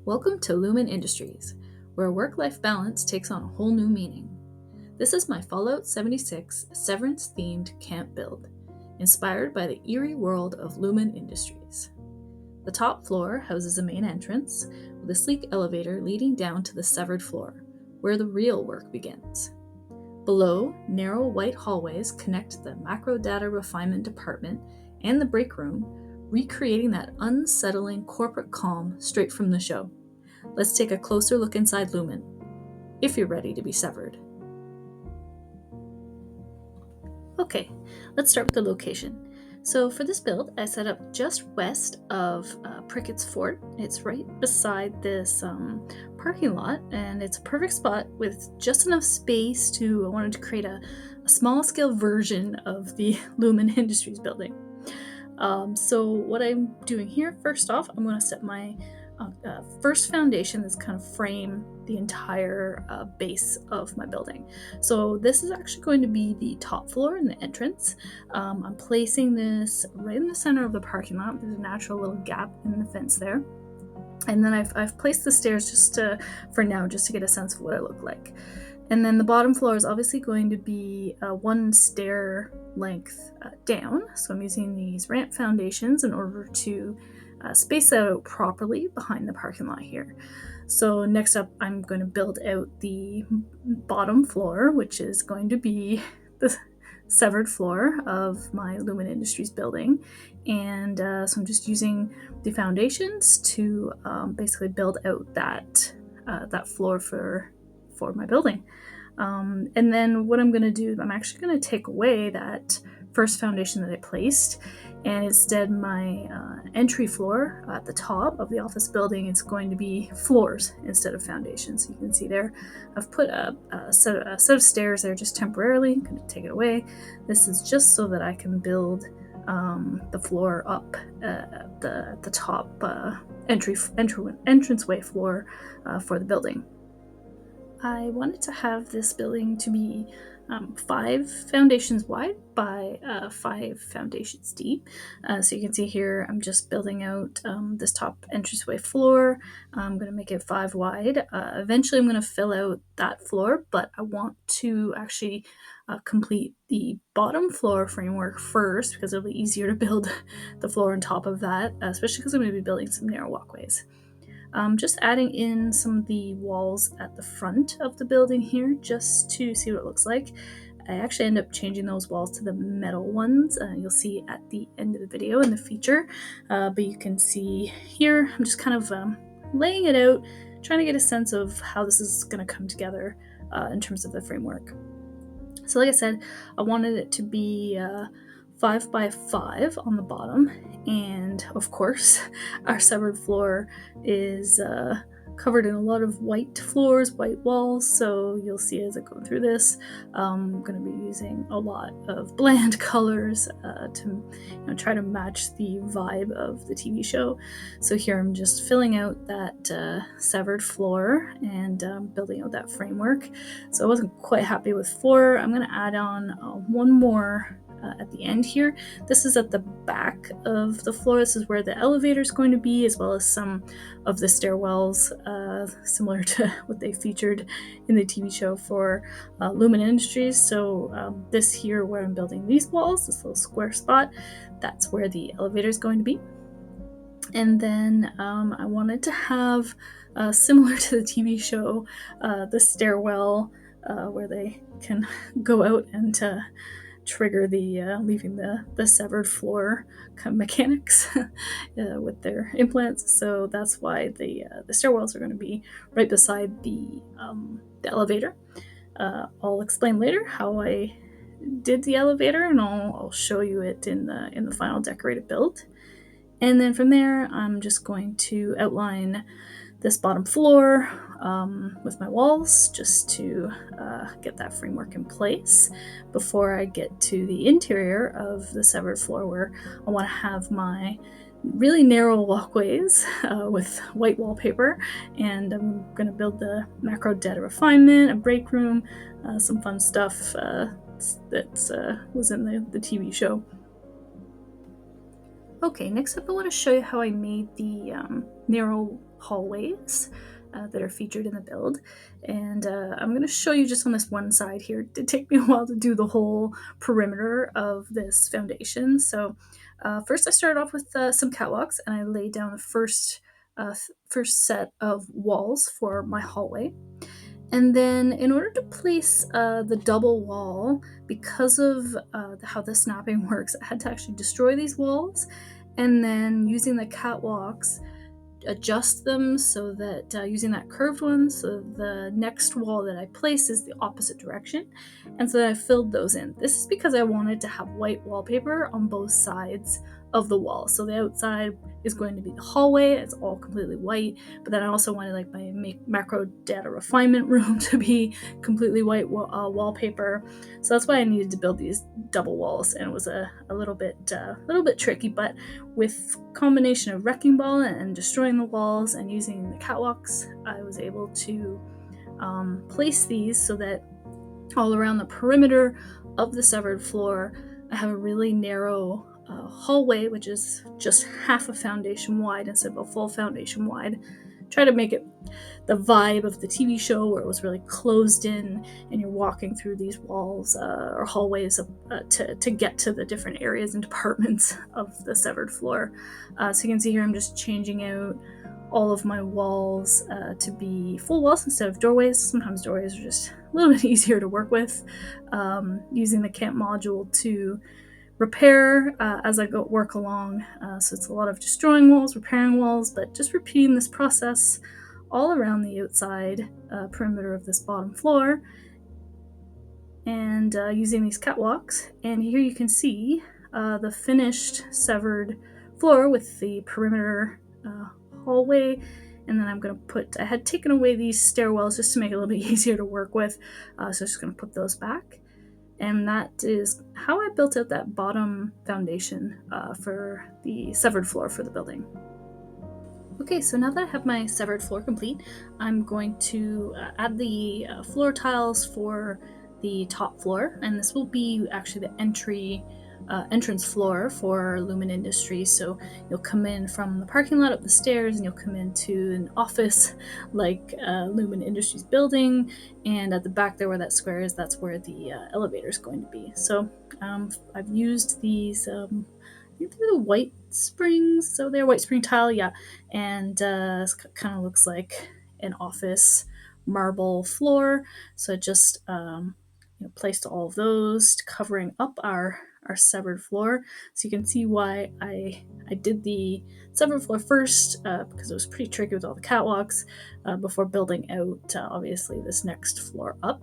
Welcome to Lumon Industries, where work-life balance takes on a whole new meaning. This is my Fallout 76 Severance-themed camp build, inspired by the eerie world of Lumon Industries. The top floor houses a main entrance, with a sleek elevator leading down to the severed floor, where the real work begins. Below, narrow white hallways connect the macro data refinement department and the break room, recreating that unsettling corporate calm straight from the show. Let's take a closer look inside Lumon, if you're ready to be severed. Okay, let's start with the location. So for this build, I set up just west of Prickett's fort. It's right beside this parking lot, and it's a perfect spot with just enough space I wanted to create a small scale version of the Lumon Industries building. So what I'm doing here, first off, I'm going to set my first foundation that's kind of frame the entire base of my building. So this is actually going to be the top floor in the entrance. I'm placing this right in the center of the parking lot. There's a natural little gap in the fence there. And then I've placed the stairs for now, just to get a sense of what it looked like. And then the bottom floor is obviously going to be one stair length down. So I'm using these ramp foundations in order to space that out properly behind the parking lot here. So next up, I'm going to build out the bottom floor, which is going to be the severed floor of my Lumon Industries building. And so I'm just using the foundations to basically build out that floor for my building. And then what I'm going to do, I'm actually going to take away that first foundation that I placed, and instead my entry floor at the top of the office building is going to be floors instead of foundations. So you can see there I've put a set of stairs there just temporarily. I'm going to take it away. This is just so that I can build the floor up the top entranceway floor for the building. I wanted to have this building to be 5 foundations wide by 5 foundations deep. So you can see here I'm just building out this top entranceway floor. I'm going to make it 5 wide. Eventually I'm going to fill out that floor, but I want to actually complete the bottom floor framework first, because it'll be easier to build the floor on top of that, especially because I'm going to be building some narrow walkways. Just adding in some of the walls at the front of the building here just to see what it looks like. I actually end up changing those walls to the metal ones. You'll see at the end of the video in the feature. But you can see here, I'm just kind of laying it out, trying to get a sense of how this is going to come together in terms of the framework. So like I said, I wanted it to be 5 by 5 on the bottom, and of course our severed floor is covered in a lot of white floors, white walls, so you'll see as I go through this, I'm going to be using a lot of bland colors to try to match the vibe of the TV show. So here I'm just filling out that severed floor and building out that framework. So I wasn't quite happy with 4. I'm going to add on one more at the end here. This is at the back of the floor. This is where the elevator is going to be, as well as some of the stairwells, similar to what they featured in the TV show for Lumon Industries. So this here, where I'm building these walls, this little square spot, that's where the elevator is going to be. And then I wanted to have, similar to the TV show, the stairwell where they can go out and trigger the leaving the severed floor kind of mechanics with their implants. So that's why the stairwells are going to be right beside the elevator. I'll explain later how I did the elevator, and I'll show you it in the final decorated build. And then from there, I'm just going to outline this bottom floor with my walls, just to get that framework in place before I get to the interior of the severed floor, where I want to have my really narrow walkways with white wallpaper, and I'm going to build the macro data refinement, a break room, some fun stuff that was in the TV show. Okay, next up I want to show you how I made the narrow hallways that are featured in the build. And I'm going to show you just on this one side here. It did take me a while to do the whole perimeter of this foundation. So first I started off with some catwalks, and I laid down the first set of walls for my hallway. And then, in order to place the double wall, because of how the snapping works, I had to actually destroy these walls, and then using the catwalks, adjust them so that using that curved one, so the next wall that I place is the opposite direction. And so I filled those in. This is because I wanted to have white wallpaper on both sides of the wall. So the outside is going to be the hallway, it's all completely white, but then I also wanted like my macro data refinement room to be completely white wallpaper. So that's why I needed to build these double walls, and it was a little bit tricky, but with combination of wrecking ball and destroying the walls and using the catwalks, I was able to place these so that all around the perimeter of the severed floor, I have a really narrow hallway, which is just half a foundation wide instead of a full foundation wide. Try to make it the vibe of the TV show, where it was really closed in and you're walking through these walls or hallways to get to the different areas and departments of the severed floor. So you can see here I'm just changing out all of my walls to be full walls instead of doorways. Sometimes doorways are just a little bit easier to work with. Using the camp module to repair as I go work along. So it's a lot of destroying walls, repairing walls, but just repeating this process all around the outside perimeter of this bottom floor, and using these catwalks. And here you can see the finished severed floor with the perimeter hallway. And then I'm going to I had taken away these stairwells just to make it a little bit easier to work with. So I'm just going to put those back. And that is how I built out that bottom foundation for the severed floor for the building. Okay, so now that I have my severed floor complete, I'm going to add the floor tiles for the top floor, and this will be actually the entrance floor for Lumon Industries. So you'll come in from the parking lot up the stairs, and you'll come into an office like Lumon Industries building, and at the back there where that square is, that's where the elevator is going to be. So I've used these I think they're the white springs, so they're white spring tile, yeah, and it kind of looks like an office marble floor. So I just placed all of those, covering up our severed floor. So you can see why I did the severed floor first, because it was pretty tricky with all the catwalks before building out obviously this next floor up.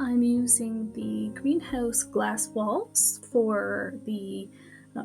I'm using the greenhouse glass walls for the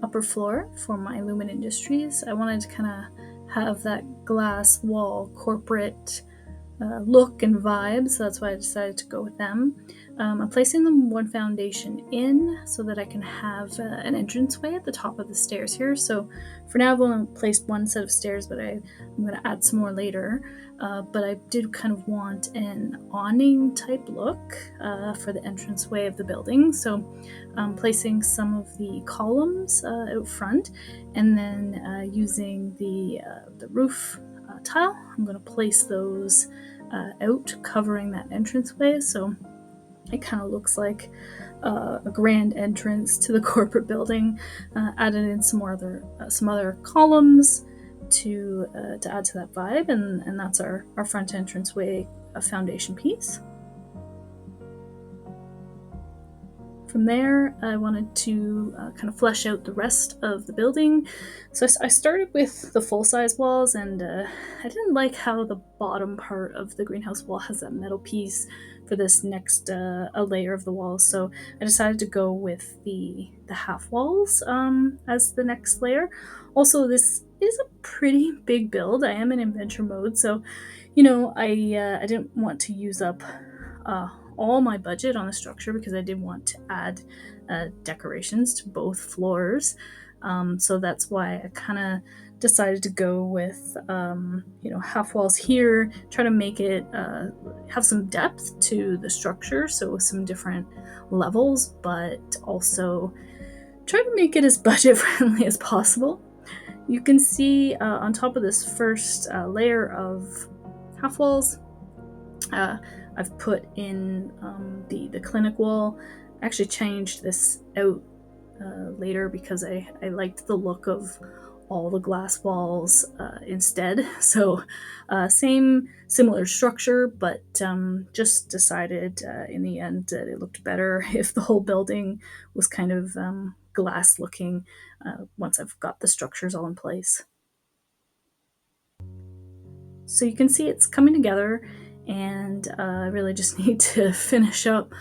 upper floor for my Lumon Industries. I wanted to kind of have that glass wall corporate look and vibe, so that's why I decided to go with them. I'm placing them one foundation in so that I can have an entranceway at the top of the stairs here. So for now I've only placed one set of stairs, but I'm going to add some more later. But I did kind of want an awning type look for the entranceway of the building. So I'm placing some of the columns out front, and then using the roof tile, I'm going to place those out, covering that entranceway, so it kind of looks like a grand entrance to the corporate building. Added in some other columns to add to that vibe, and that's our front entranceway foundation piece. From there, I wanted to kind of flesh out the rest of the building. So I started with the full-size walls, and I didn't like how the bottom part of the greenhouse wall has that metal piece for this next a layer of the walls. So I decided to go with the half walls as the next layer. Also, this is a pretty big build. I am in adventure mode, so I didn't want to use up all my budget on the structure, because I did want to add decorations to both floors. So that's why I kind of decided to go with half walls here, try to make it have some depth to the structure, so some different levels, but also try to make it as budget friendly as possible. You can see on top of this first layer of half walls, I've put in the clinic wall. I actually changed this out later because I liked the look of all the glass walls instead. So similar structure, but just decided in the end that it looked better if the whole building was kind of glass looking once I've got the structures all in place. So you can see it's coming together, and I really just need to finish up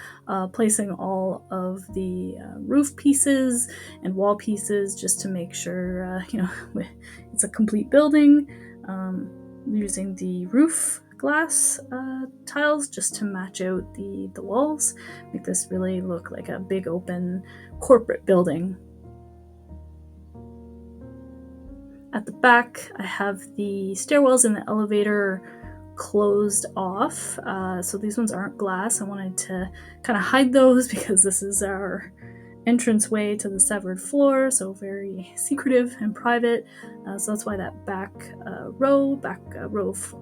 placing all of the roof pieces and wall pieces just to make sure it's a complete building. Using the roof glass tiles just to match out the walls, make this really look like a big open corporate building. At the back, I have the stairwells and the elevator closed off. So these ones aren't glass. I wanted to kind of hide those because this is our entranceway to the severed floor, so very secretive and private. So that's why that back row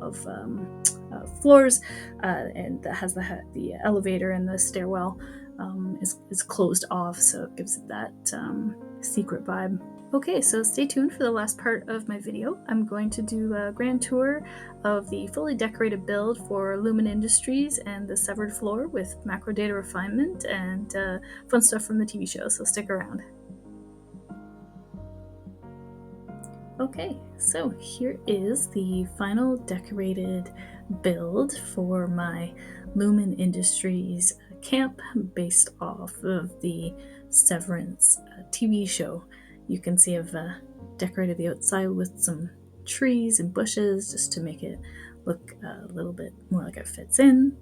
of floors and that has the elevator and the stairwell is closed off, so it gives it that secret vibe. Okay, so stay tuned for the last part of my video. I'm going to do a grand tour of the fully decorated build for Lumon Industries and the severed floor with macro data refinement and fun stuff from the TV show, so stick around. Okay, so here is the final decorated build for my Lumon Industries camp based off of the Severance TV show. You can see I've decorated the outside with some trees and bushes just to make it look a little bit more like it fits in.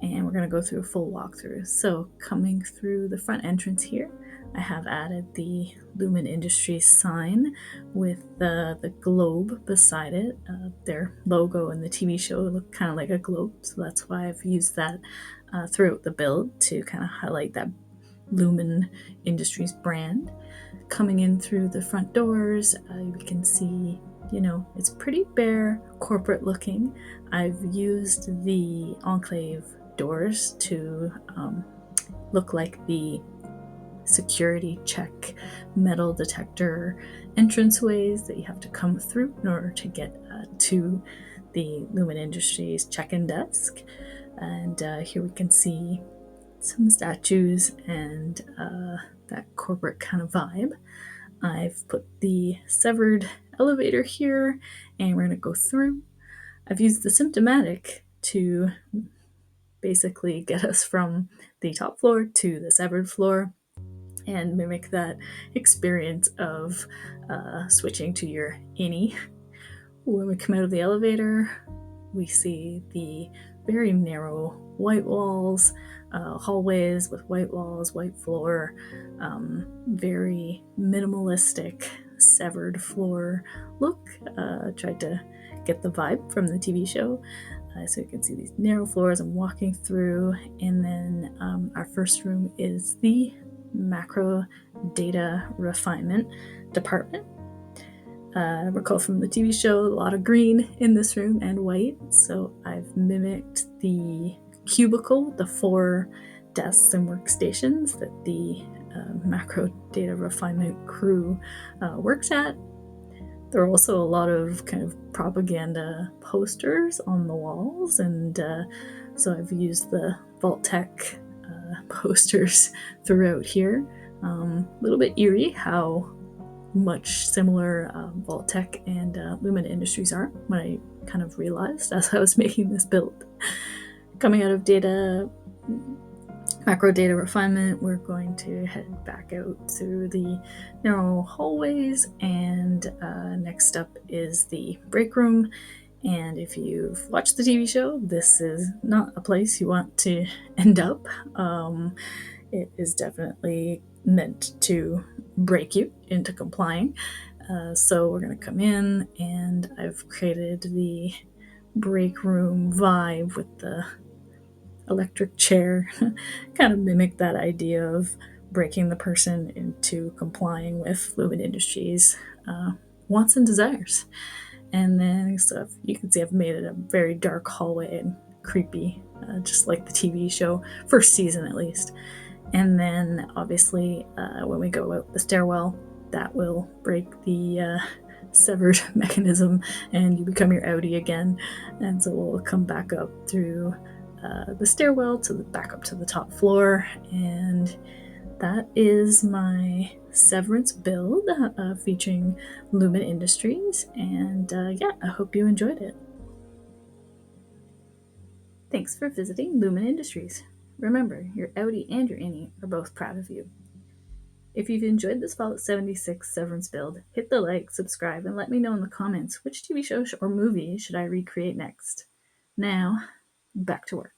And we're going to go through a full walkthrough. So coming through the front entrance here, I have added the Lumon Industries sign with the globe beside it. Their logo in the TV show looked kind of like a globe, so that's why I've used that throughout the build to kind of highlight that Lumon Industries brand. Coming in through the front doors, you can see, it's pretty bare, corporate looking. I've used the enclave doors to look like the security check metal detector entranceways that you have to come through in order to get to the Lumon Industries check-in desk. And here we can see some statues and that corporate kind of vibe. I've put the severed elevator here, and we're going to go through. I've used the symptomatic to basically get us from the top floor to the severed floor and mimic that experience of switching to your innie. When we come out of the elevator, we see the very narrow white walls, hallways with white walls, white floor, very minimalistic severed floor look. Tried to get the vibe from the TV show. So you can see these narrow floors I'm walking through, and then our first room is the macro data refinement department. Recall from the TV show, a lot of green in this room and white, so I've mimicked the cubicle, the 4 desks and workstations that the macro data refinement crew works at. There are also a lot of kind of propaganda posters on the walls, and so I've used the Vault-Tec posters throughout here. A little bit eerie how much similar Vault-Tec and Lumon Industries are, when I kind of realized as I was making this build. Coming out of macro data refinement, we're going to head back out through the narrow hallways, and next up is the break room. And if you've watched the TV show, this is not a place you want to end up. It is definitely meant to break you into complying. So we're going to come in, and I've created the break room vibe with the electric chair, kind of mimic that idea of breaking the person into complying with Lumon Industries' wants and desires. And then stuff you can see I've made it a very dark hallway and creepy, just like the TV show, first season at least. And then obviously, when we go out the stairwell, that will break the severed mechanism and you become your Audi again. And so we'll come back up through the stairwell to back up to the top floor. And that is my Severance build featuring Lumon Industries. And yeah, I hope you enjoyed it. Thanks for visiting Lumon Industries. Remember, your Audi and your Innie are both proud of you. If you've enjoyed this Fallout 76 Severance build, hit the like, subscribe, and let me know in the comments which TV show or movie should I recreate next. Now, back to work.